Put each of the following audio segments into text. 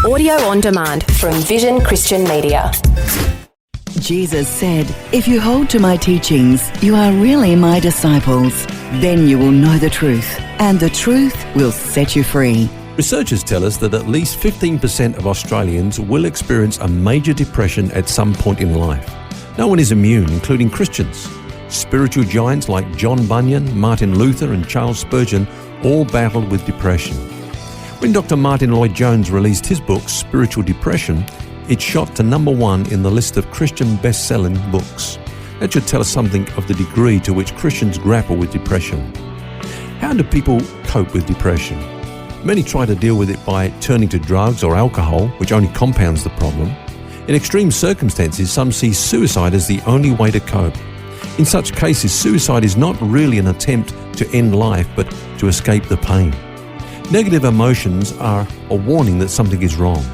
Audio on demand from Vision Christian Media. Jesus said, "If you hold to my teachings, you are really my disciples. Then you will know the truth, and the truth will set you free." Researchers tell us that at least 15% of Australians will experience a major depression at some point in life. No one is immune, including Christians. Spiritual giants like John Bunyan, Martin Luther and Charles Spurgeon all battled with depression. When Dr. Martin Lloyd-Jones released his book, Spiritual Depression, it shot to number 1 in the list of Christian best-selling books. That should tell us something of the degree to which Christians grapple with depression. How do people cope with depression? Many try to deal with it by turning to drugs or alcohol, which only compounds the problem. In extreme circumstances, some see suicide as the only way to cope. In such cases, suicide is not really an attempt to end life, but to escape the pain. Negative emotions are a warning that something is wrong.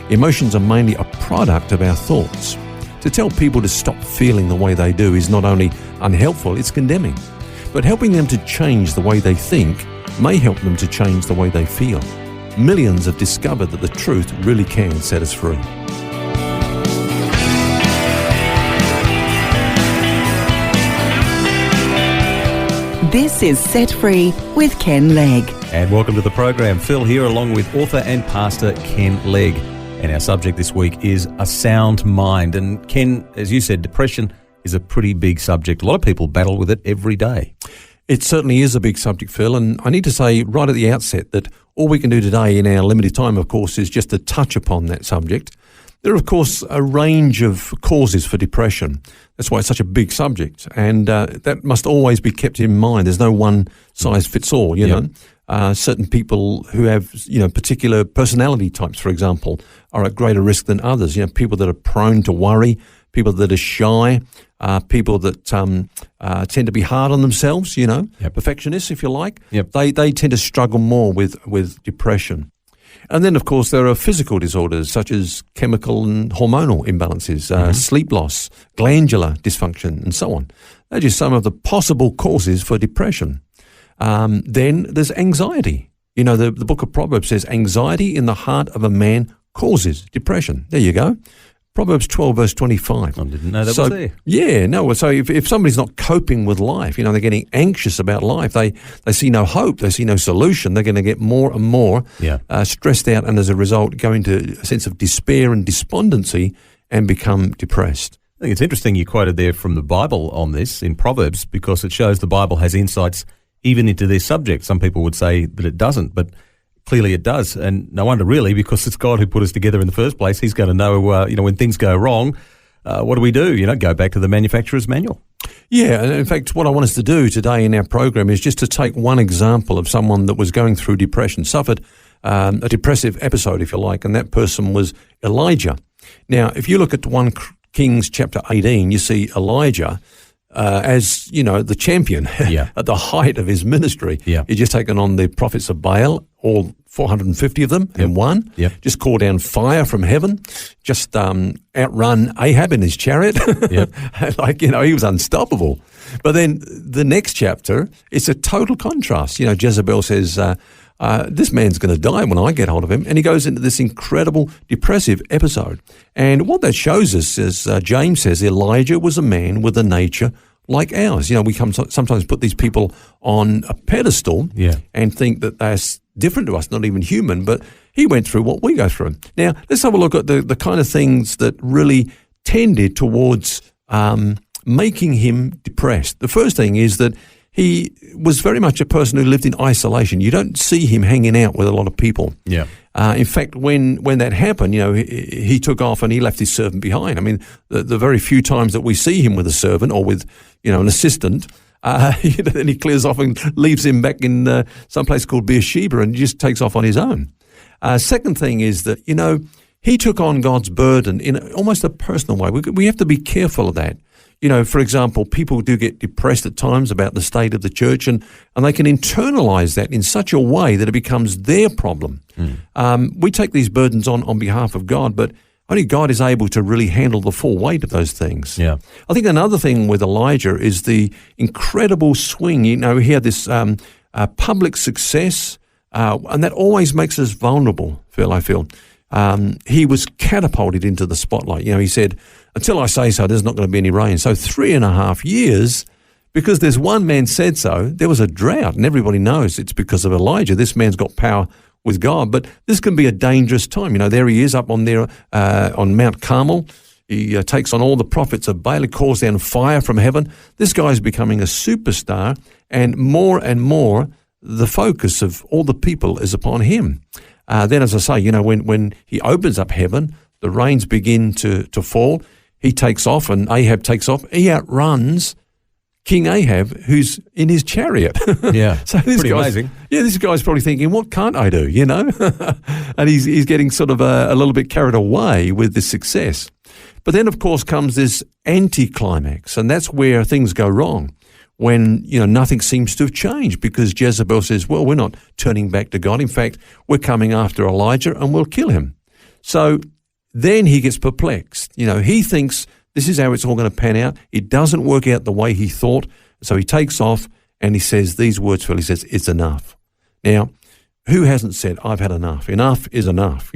Emotions are mainly a product of our thoughts. To tell people to stop feeling the way they do is not only unhelpful, it's condemning. But helping them to change the way they think may help them to change the way they feel. Millions have discovered that the truth really can set us free. This is Set Free with Ken Legg. And welcome to the program. Phil here along with author and pastor Ken Legg. And our subject this week is a sound mind. And Ken, as you said, depression is a pretty big subject. A lot of people battle with it every day. It certainly is a big subject, Phil, and I need to say right at the outset that all we can do today in our limited time, of course, is just to touch upon that subject. There are, of course, a range of causes for depression. That's why it's such a big subject, and that must always be kept in mind. There's no one size fits all, you know. Certain people who have, particular personality types, for example, are at greater risk than others. People that are prone to worry, people that are shy, people that tend to be hard on themselves, perfectionists, if you like. They tend to struggle more with depression. And then, of course, there are physical disorders such as chemical and hormonal imbalances, sleep loss, glandular dysfunction, and so on. They're just some of the possible causes for depression. Then there's anxiety. The book of Proverbs says, anxiety in the heart of a man causes depression. There you go. Proverbs 12, verse 25. I didn't know that was there. Yeah, no. So if somebody's not coping with life, they're getting anxious about life, they see no hope, they see no solution, they're going to get more and more stressed out, and as a result go into a sense of despair and despondency and become depressed. I think it's interesting you quoted there from the Bible on this in Proverbs, because it shows the Bible has insights even into this subject. Some people would say that it doesn't, but clearly it does, and no wonder really, because it's God who put us together in the first place. He's going to know, when things go wrong, what do we do? Go back to the manufacturer's manual. Yeah, and in fact, what I want us to do today in our program is just to take one example of someone that was going through depression, suffered a depressive episode, if you like, and that person was Elijah. Now, if you look at 1 Kings chapter 18, you see Elijah as, the champion at the height of his ministry. He'd just taken on the prophets of Baal, all 450 of them in one, just called down fire from heaven, just outrun Ahab in his chariot. He was unstoppable. But then the next chapter, it's a total contrast. Jezebel says, this man's going to die when I get hold of him. And he goes into this incredible depressive episode. And what that shows us is, James says, Elijah was a man with a nature like ours. We sometimes put these people on a pedestal and think that they're different to us, not even human, but he went through what we go through. Now, let's have a look at the kind of things that really tended towards making him depressed. The first thing is that he was very much a person who lived in isolation. You don't see him hanging out with a lot of people. In fact, when that happened, he took off and he left his servant behind. I mean, the very few times that we see him with a servant or with, an assistant, then he clears off and leaves him back in some place called Beersheba and just takes off on his own. Second thing is that, he took on God's burden in almost a personal way. We have to be careful of that. For example, people do get depressed at times about the state of the church, and they can internalize that in such a way that it becomes their problem. We take these burdens on behalf of God, but only God is able to really handle the full weight of those things. I think another thing with Elijah is the incredible swing. He had this public success, and that always makes us vulnerable, Phil, I feel. he was catapulted into the spotlight. He said, until I say so, there's not going to be any rain. So 3.5 years, because there's one man said so, there was a drought, and everybody knows it's because of Elijah. This man's got power with God, but this can be a dangerous time. There he is up on there on Mount Carmel. He takes on all the prophets of Baal. He calls down fire from heaven. This guy is becoming a superstar, and more, the focus of all the people is upon him. Then, as I say, when he opens up heaven, the rains begin to fall. He takes off, and Ahab takes off. He outruns King Ahab, who's in his chariot. Yeah, so pretty amazing. Yeah, this guy's probably thinking, what can't I do, And he's getting sort of a little bit carried away with this success. But then, of course, comes this anticlimax, and that's where things go wrong, when, nothing seems to have changed, because Jezebel says, well, we're not turning back to God. In fact, we're coming after Elijah and we'll kill him. So then he gets perplexed. He thinks this is how it's all going to pan out. It doesn't work out the way he thought. So he takes off and he says these words, Phil. He says, it's enough. Now, who hasn't said, I've had enough? Enough is enough,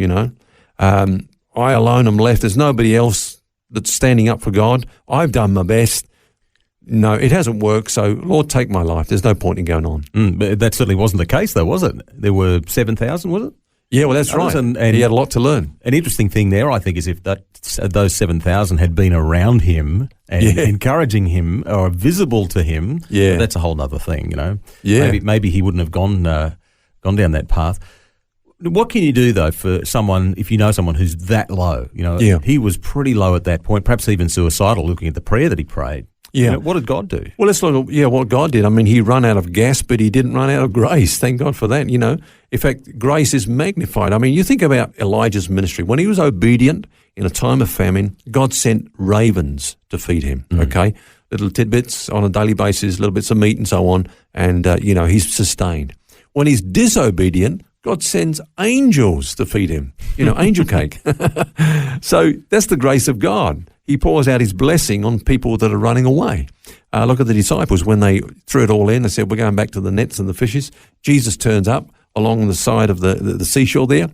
I alone am left. There's nobody else that's standing up for God. I've done my best. No, it hasn't worked, so Lord, take my life. There's no point in going on. But that certainly wasn't the case, though, was it? There were 7,000, was it? Yeah, well, that's right. And he had a lot to learn. An interesting thing there, I think, is if those 7,000 had been around him and encouraging him or visible to him, that's a whole other thing, Yeah. Maybe he wouldn't have gone down that path. What can you do, though, for someone, if you know someone who's that low? He was pretty low at that point, perhaps even suicidal, looking at the prayer that he prayed. Yeah. What did God do? Well, let's look at what God did. I mean, he ran out of gas, but he didn't run out of grace. Thank God for that, In fact, grace is magnified. I mean, you think about Elijah's ministry. When he was obedient in a time of famine, God sent ravens to feed him, okay? Little tidbits on a daily basis, little bits of meat and so on, and, he's sustained. When he's disobedient, God sends angels to feed him, angel cake. So that's the grace of God. He pours out his blessing on people that are running away. Look at the disciples. When they threw it all in, they said, we're going back to the nets and the fishes. Jesus turns up along the side of the seashore there,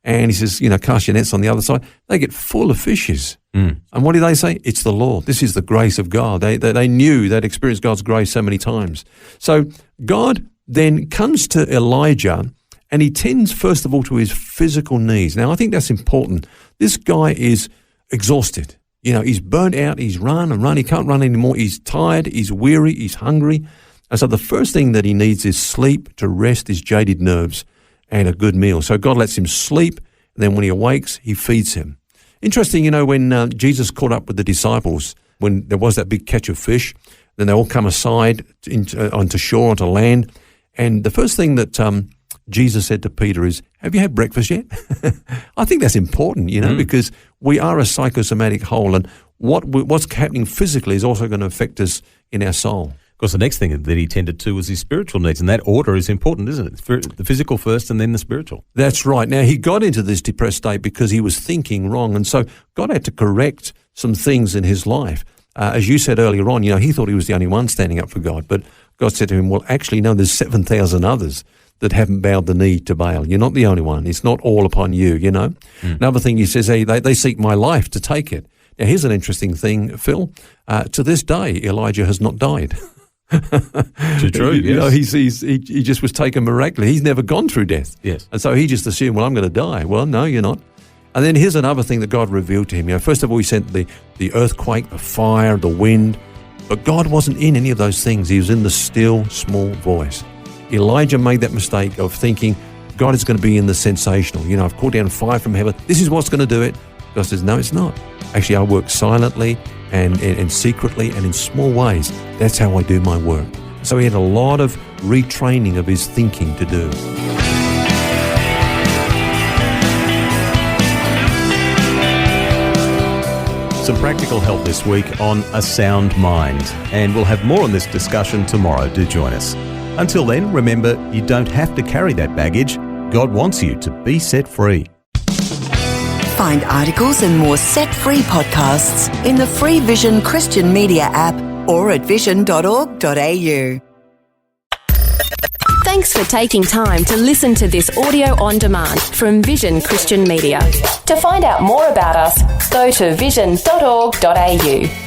and he says, cast your nets on the other side. They get full of fishes. And what do they say? It's the Lord. This is the grace of God. They knew, they'd experienced God's grace so many times. So God then comes to Elijah, and he tends, first of all, to his physical needs. Now, I think that's important. This guy is exhausted. He's burnt out. He's run and run. He can't run anymore. He's tired. He's weary. He's hungry. And so the first thing that he needs is sleep to rest his jaded nerves and a good meal. So God lets him sleep, and then when he awakes, he feeds him. Interesting, when Jesus caught up with the disciples, when there was that big catch of fish, then they all come aside onto shore, onto land, and the first thing that Jesus said to Peter is, have you had breakfast yet? I think that's important, because we are a psychosomatic whole, and what's happening physically is also going to affect us in our soul. Of course, the next thing that he tended to was his spiritual needs, and that order is important, isn't it? The physical first and then the spiritual. That's right. Now, he got into this depressed state because he was thinking wrong, and so God had to correct some things in his life. As you said earlier on, he thought he was the only one standing up for God, but God said to him, well, actually, no, there's 7,000 others that haven't bowed the knee to Baal. You're not the only one. It's not all upon you, Another thing he says, hey, they seek my life to take it. Now, here's an interesting thing, Phil. To this day, Elijah has not died. True, yes. He just was taken miraculously. He's never gone through death. Yes. And so he just assumed, well, I'm going to die. Well, no, you're not. And then here's another thing that God revealed to him. First of all, he sent the earthquake, the fire, the wind. But God wasn't in any of those things. He was in the still, small voice. Elijah made that mistake of thinking God is going to be in the sensational. I've called down fire from heaven. This is what's going to do it. God says, no, it's not. Actually, I work silently and secretly and in small ways. That's how I do my work. So he had a lot of retraining of his thinking to do. Some practical help this week on a sound mind. And we'll have more on this discussion tomorrow. Do join us. Until then, remember, you don't have to carry that baggage. God wants you to be set free. Find articles and more set-free podcasts in the free Vision Christian Media app or at vision.org.au. Thanks for taking time to listen to this audio on demand from Vision Christian Media. To find out more about us, go to vision.org.au.